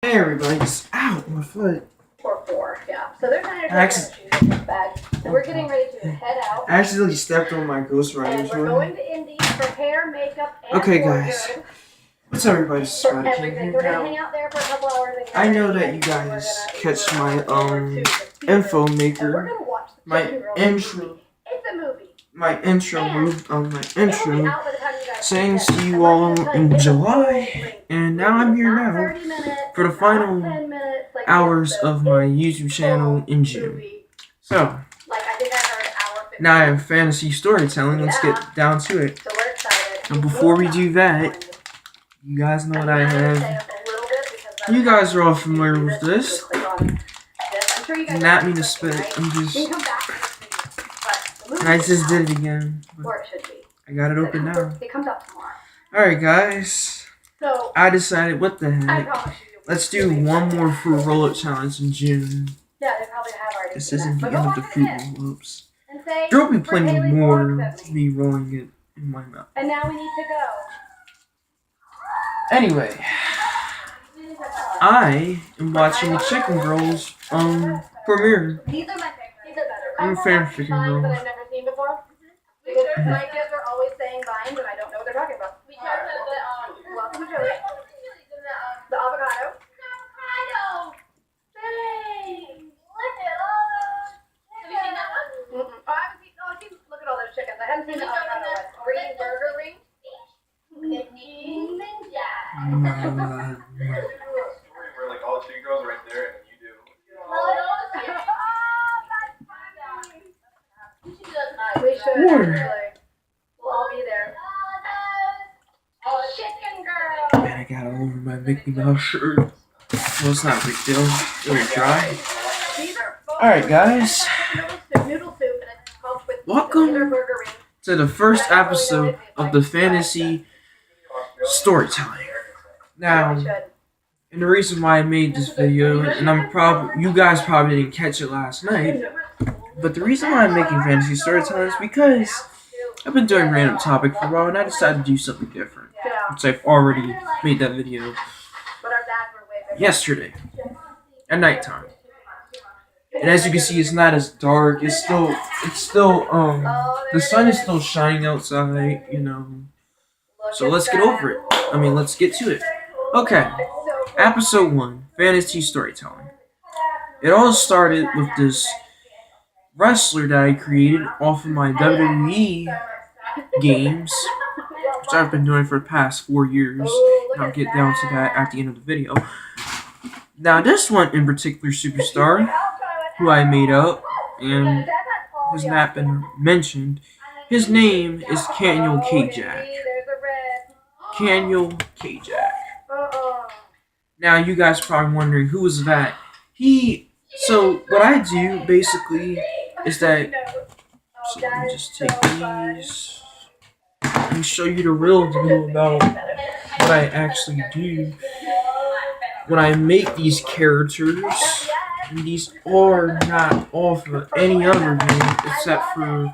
Hey everybody, just ow, my foot. Or four, yeah. So there's 9 or 10 shoes in this bag. So we're getting ready to head out. I accidentally stepped on my Ghost Rider's and we're going to Indy for hair, makeup, and okay, guys. What's up, everybody? For everything. We're gonna hang out there for a couple hours. I know that you guys catch my info maker, my intro. It's a movie. My intro saying see you all in July, and now I'm here now for the final hours of my YouTube channel in June. So now I have fantasy storytelling. Let's get down to it. And before we do that, you guys know what I have. You guys are all familiar with this. Did not mean to spit. I just did it again. I got it open now. Alright, guys. I decided, what the heck? Let's do one more fruit roll-up challenge in June. This isn't the end of the fruit roll-ups. There will be plenty more of me rolling it in my mouth. And now we need to go. Anyway, I am watching the Chicken Girls premiere. These are my favorites. These are better. I'm a fan of Chicken Girls. That I've never seen before. Because my kids are always saying vines and I don't know what they're talking about. We tried welcome to it. The avocado. Avocado. Thanks. Look at all those. Have you seen that one? Mm-mm. Oh, I haven't seen. Oh, I've seen. Look at all those chickens. I haven't seen the avocado one. Green burger ring. Where like all the chicken girls are right there and you do. We should. Water. We'll all be there. Chicken girl. Man, I got all over my Mickey Mouse shirt. Well, it's not a big deal. It'll dry. Alright, guys. Welcome to the first episode of the fantasy storytelling. Now, and the reason why I made this video, and you guys probably didn't catch it last night, but the reason why I'm making fantasy storytelling is because I've been doing random topic for a while, and I decided to do something different, which I've already made that video yesterday at nighttime. And as you can see, it's not as dark. It's still the sun is still shining outside, you know. So let's get over it. Let's get to it. Okay, episode 1, fantasy storytelling. It all started with this wrestler that I created off of my WWE games, which I've been doing for the past 4 years. And I'll get down to that at the end of the video. Now, this one in particular, superstar, who I made up, and has not been mentioned, his name is Kaniel Kajak. Kaniel Kajak. Now, you guys are probably wondering, who is that? So, what I do, basically, is that, so let me just take these, and show you the real deal about what I actually do when I make these characters. And these are not off of any other game except for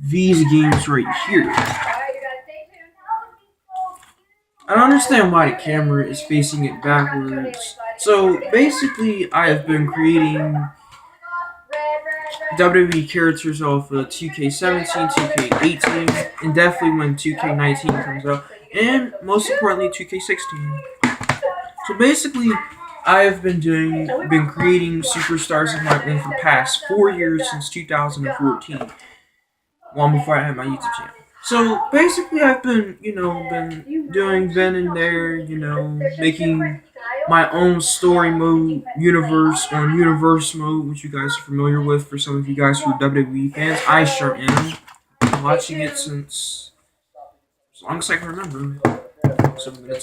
these games right here. I don't understand why the camera is facing it backwards. So basically, I have been creating WWE characters off of 2K17, 2K18, and definitely when 2K19 comes out, and most importantly 2K16. So basically, I have been creating superstars of my own for the past 4 years, since 2014, long before I had my YouTube channel. So basically, I've been doing then and there, making my own story mode, universe mode, which you guys are familiar with. For some of you guys who are WWE fans, I sure am. I've been watching it since as long as I can remember. So I'm gonna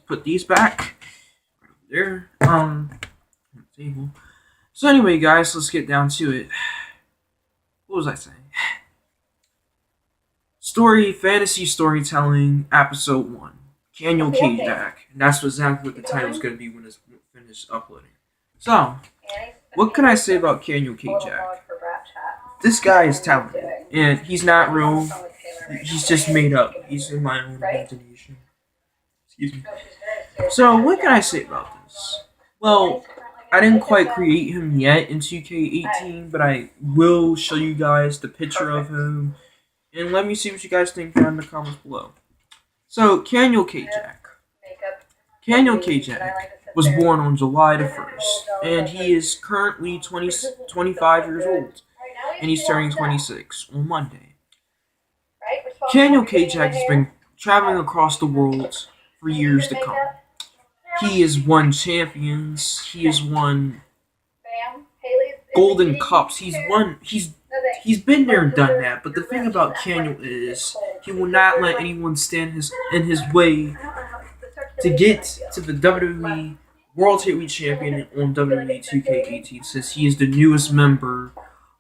put these back there on the table. So anyway, guys, let's get down to it. What was I saying? Fantasy storytelling, episode 1. Kaniel Kajak. And that's exactly what the title is going to be when it's finished uploading. So, what can I say about Kaniel Kajak? This guy is talented, and he's not real. He's just made up. He's in my own imagination. Excuse me. So what can I say about this? Well, I didn't quite create him yet in 2K18, but I will show you guys the picture of him, and let me see what you guys think down in the comments below. So, Kaniel Kajak. Kaniel Kajak was born on July the 1st, and he is currently 25 years old, and he's turning 26 on Monday. Kaniel Kajak has been traveling across the world for years to come. He has won champions. He has won golden cups. He's been there and done that. But the thing about Kaniel is he will not let anyone stand in his way to get to the WWE World Heavyweight Champion on WWE 2K18, since he is the newest member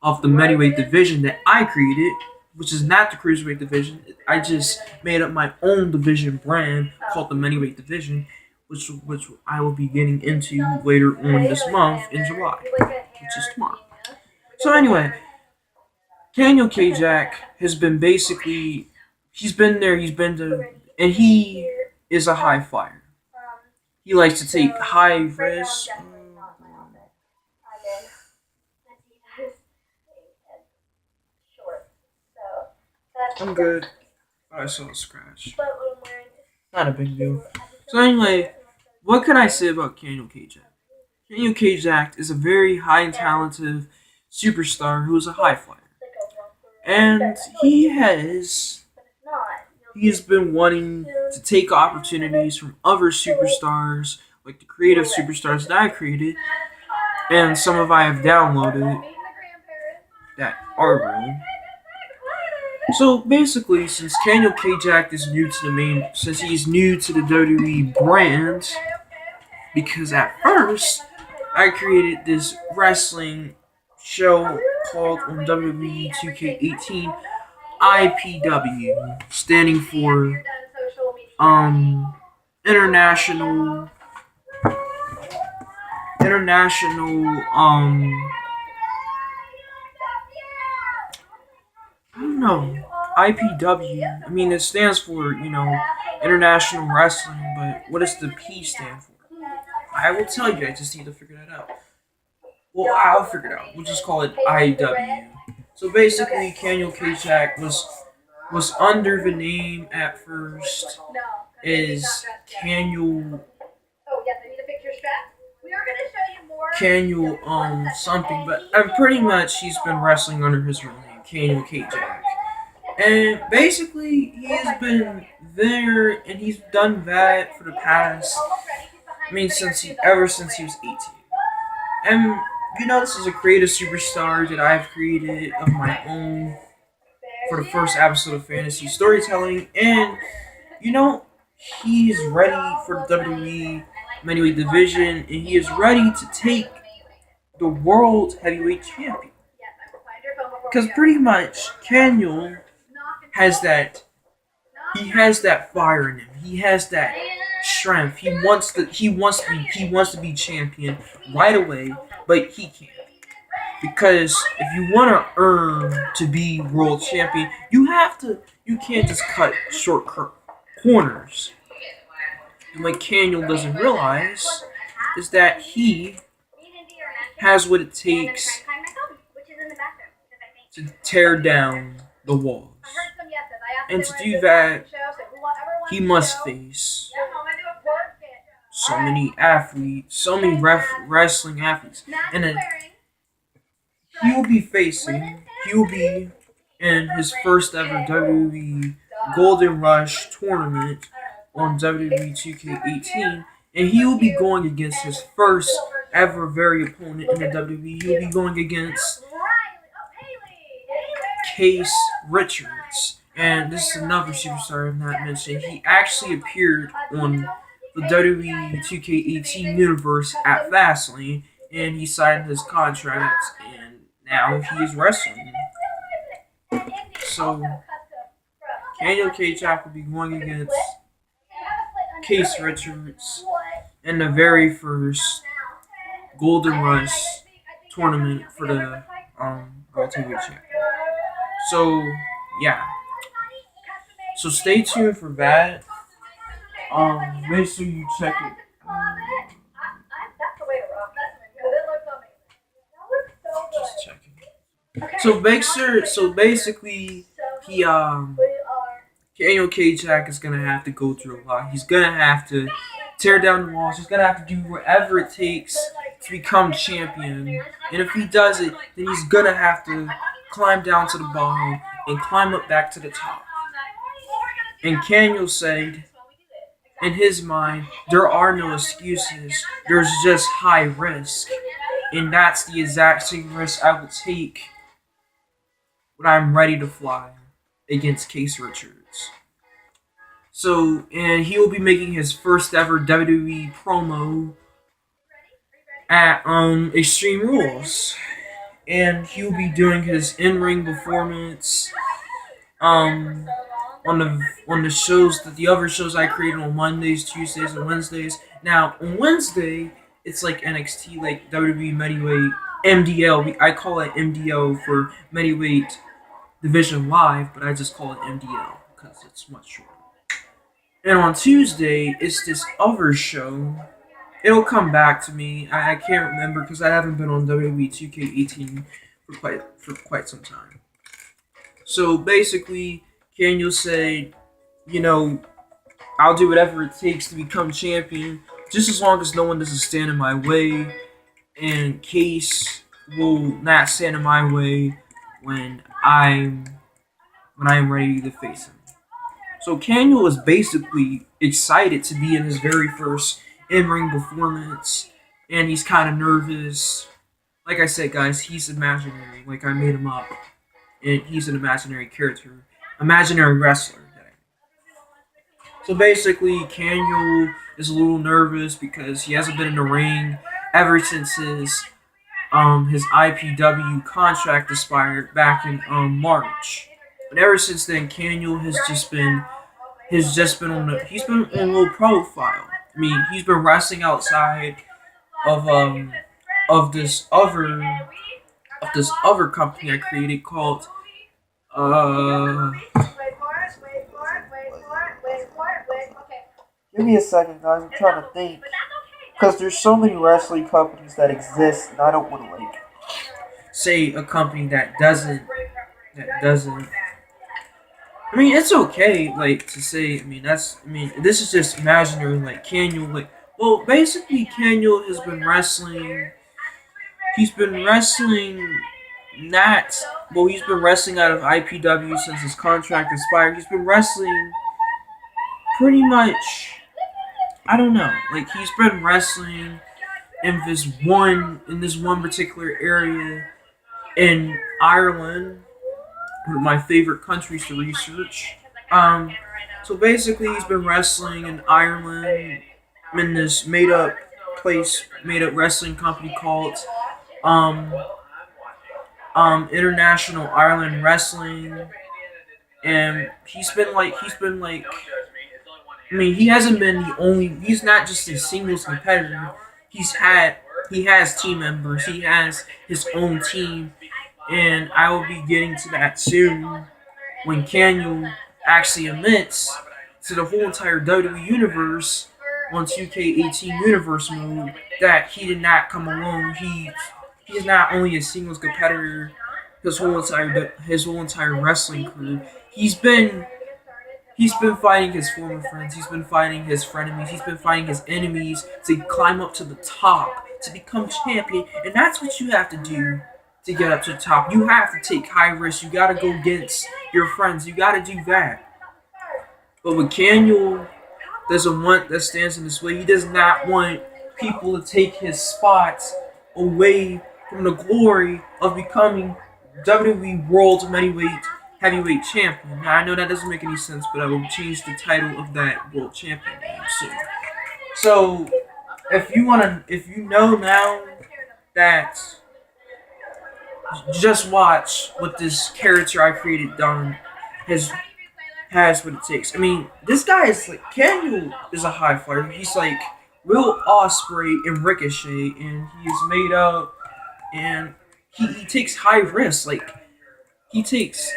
of the Middleweight division that I created, which is not the Cruiserweight division. I just made up my own division brand called the Middleweight division, which I will be getting into later on this month in July, which is tomorrow. So anyway, Kaniel Kajak has been basically, he's been there, and he is a high flyer. He likes to take high risks. I'm good. I saw a scratch. Not a big deal. So anyway, what can I say about Kaniel Kajak? Kaniel Kajak is a very high and talented superstar who is a high flyer. And he has been wanting to take opportunities from other superstars, like the creative superstars that I created, and some of I have downloaded that are real. So basically, since Kaniel Kajak is new to since he's new to the WWE brand, because at first I created this wrestling show called on WWE 2K18 IPW, standing for international I don't know, IPW. I mean, it stands for, International Wrestling, but what does the P stand for? I will tell you, I just need to figure that out. Well, I'll figure it out. We'll just call it IW. So basically, Kaniel Kajak was under the name at first is Kaniel something, but pretty much he's been wrestling under his real name, Kaniel Kajak. And basically, he has been there, and he's done that for the past, ever since he was 18. And, this is a creative superstar that I've created of my own for the first episode of Fantasy Storytelling. And, he's ready for the WWE Middleweight division, and he is ready to take the World Heavyweight Champion. Because pretty much, Kaniel has that fire in him. He has that strength. He wants to be champion right away, but he can't. Because if you want to earn to be world champion, you can't just cut short corners. And what Kaniel doesn't realize is that he has what it takes to tear down the walls. And to do that, he must face so many athletes, so many wrestling athletes. And then he will be in his first ever WWE Golden Rush tournament on WWE 2K18, and he will be going against his first ever very opponent in the WWE. He'll be going against Case Richards. And this is another superstar I've not mentioned. He actually appeared on the WWE 2K18 universe at Fastlane, and he signed his contract, and now he is wrestling. So, Kaniel Kajak will be going against Case Richards in the very first Golden Rush tournament for the World Heavyweight Champion. So, yeah. So stay tuned for that. Make sure you check it. That's the way to rock it. Because it looks amazing. That looks so good. Just checking. Okay, So make sure. So basically, he Kaniel Kajak is gonna have to go through a lot. He's gonna have to tear down the walls. He's gonna have to do whatever it takes to become champion. And if he does it, then he's gonna have to climb down to the bottom and climb up back to the top. And Kaniel said, in his mind, there are no excuses. There's just high risk. And that's the exact same risk I would take when I'm ready to fly against Case Richards. So, and he will be making his first ever WWE promo at Extreme Rules. And he will be doing his in-ring performance on the shows, that the other shows I created on Mondays, Tuesdays, and Wednesdays. Now on Wednesday it's like NXT, like WWE Midweight MDL. I call it MDO for Midweight Division Live, but I just call it MDL because it's much shorter. And on Tuesday it's this other show. It'll come back to me. I can't remember because I haven't been on WWE 2K18 for quite some time. So basically, Kaniel said, I'll do whatever it takes to become champion, just as long as no one doesn't stand in my way, and Case will not stand in my way when I'm ready to face him. So Kaniel is basically excited to be in his very first in-ring performance, and he's kind of nervous. Like I said, guys, he's imaginary. Like, I made him up. And he's an imaginary character. Imaginary wrestler. So basically, Kaniel is a little nervous because he hasn't been in the ring ever since his IPW contract expired back in March. And ever since then, Kaniel has just been on low profile. I mean, he's been wrestling outside of this other company I created called Give me a second, guys. I'm trying to think, because there's so many wrestling companies that exist, and I don't want to say a company that doesn't. I mean, it's okay, to say. This is just imaginary. Kaniel, basically, Kaniel has been wrestling. He's been wrestling he's been wrestling out of IPW since his contract expired. He's been wrestling pretty much, I don't know, he's been wrestling in this one particular area in Ireland, one of my favorite countries to research. So basically he's been wrestling in Ireland in this made up wrestling company called International Ireland Wrestling, and he hasn't been he's not just a singles competitor. He has team members. He has his own team, and I will be getting to that soon when Kaniel actually admits to the whole entire WWE universe on 2K18 universe mode that he did not come alone. He's not only a singles competitor, his whole entire wrestling career. He's been fighting his former friends. He's been fighting his frenemies. He's been fighting his enemies to climb up to the top, to become champion. And that's what you have to do to get up to the top. You have to take high risks. You gotta go against your friends. You gotta do that. But with Kaniel doesn't want that stands in his way. He does not want people to take his spots away from the glory of becoming WWE World Heavyweight Champion. Now, I know that doesn't make any sense, but I will change the title of that World Champion name soon. So, if you know now that, just watch what this character I created done has what it takes. I mean, this guy is Kaniel is a high flyer. He's Will Ospreay and Ricochet, and he's made up, and he takes high risks. He takes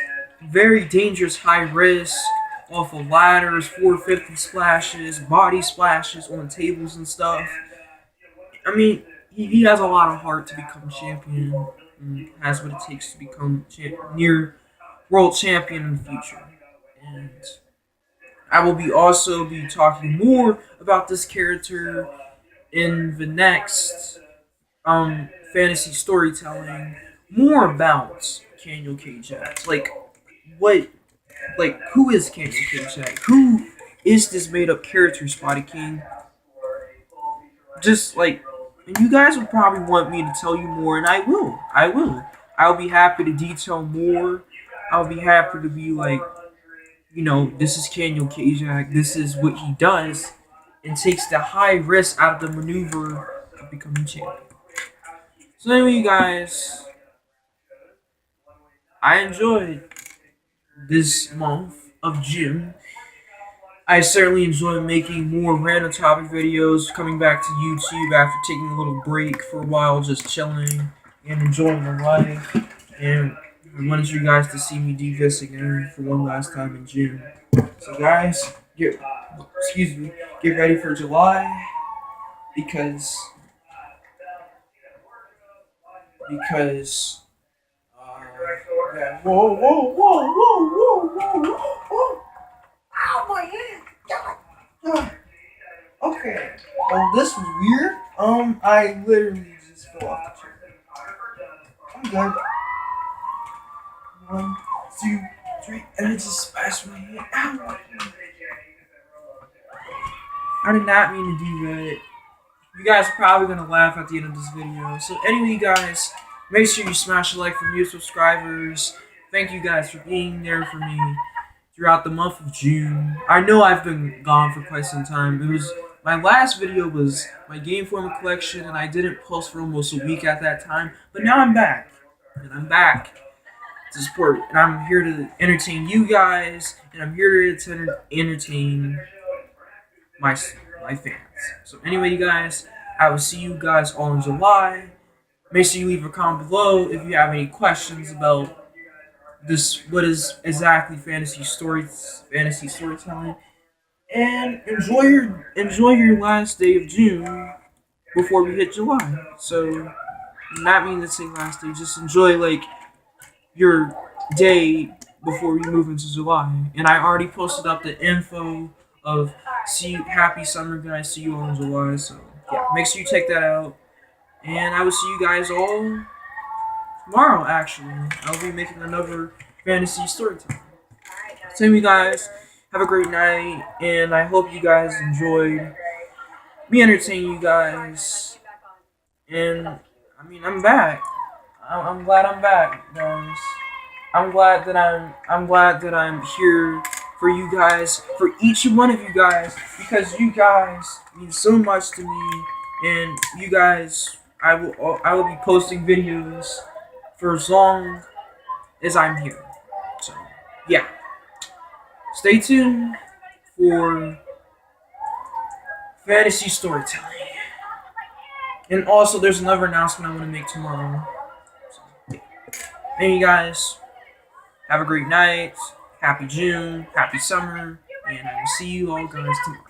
very dangerous high risk off of ladders, 450 splashes, body splashes on tables and stuff. I mean, he has a lot of heart to become champion and has what it takes to become near world champion in the future. And I will also be talking more about this character in the next fantasy storytelling, more about Kaniel Kajak. What who is Kaniel Kajak? Who is this made up character, Spotty King? Just and you guys would probably want me to tell you more, and I will. I'll be happy to detail more. I'll be happy to be this is Kaniel Kajak. This is what he does, and takes the high risk out of the maneuver of becoming champion. So anyway, you guys, I enjoyed this month of June. I certainly enjoy making more random topic videos, coming back to YouTube after taking a little break for a while, just chilling and enjoying my life. And I wanted you guys to see me do this again for one last time in June. So guys, get ready for July because yeah. Whoa. Ow, my hand. God. Okay. Well, this was weird. I literally just fell off the chair. I'm good. 1, 2, 3, and it just smashed my hand. Ow. I did not mean to do that. You guys are probably gonna laugh at the end of this video. So anyway, you guys, make sure you smash a like for new subscribers. Thank you guys for being there for me throughout the month of June. I know I've been gone for quite some time. My last video was my game formula collection, and I didn't post for almost a week at that time. But now I'm back, and I'm back to support, and I'm here to entertain you guys, and I'm here to entertain my fans. So anyway, you guys, I will see you guys all in July. Make sure you leave a comment below if you have any questions about what is exactly fantasy storytelling, and enjoy your last day of June before we hit July. So, not meaning to say last day, just enjoy your day before we move into July. And I already posted up the info of happy summer, guys. See you all in July. So yeah, make sure you check that out. And I will see you guys all tomorrow. Actually, I'll be making another fantasy storytelling. So you guys, have a great night, and I hope you guys enjoyed me entertaining you guys. And I mean, I'm back. I'm glad I'm back, guys. I'm glad that I'm here for you guys, for each one of you guys, because you guys mean so much to me, and you guys, I will be posting videos for as long as I'm here. So yeah, stay tuned for fantasy storytelling. And also, there's another announcement I want to make tomorrow. So, yeah. And you guys, have a great night. Happy June. Happy summer. And I will see you all guys tomorrow.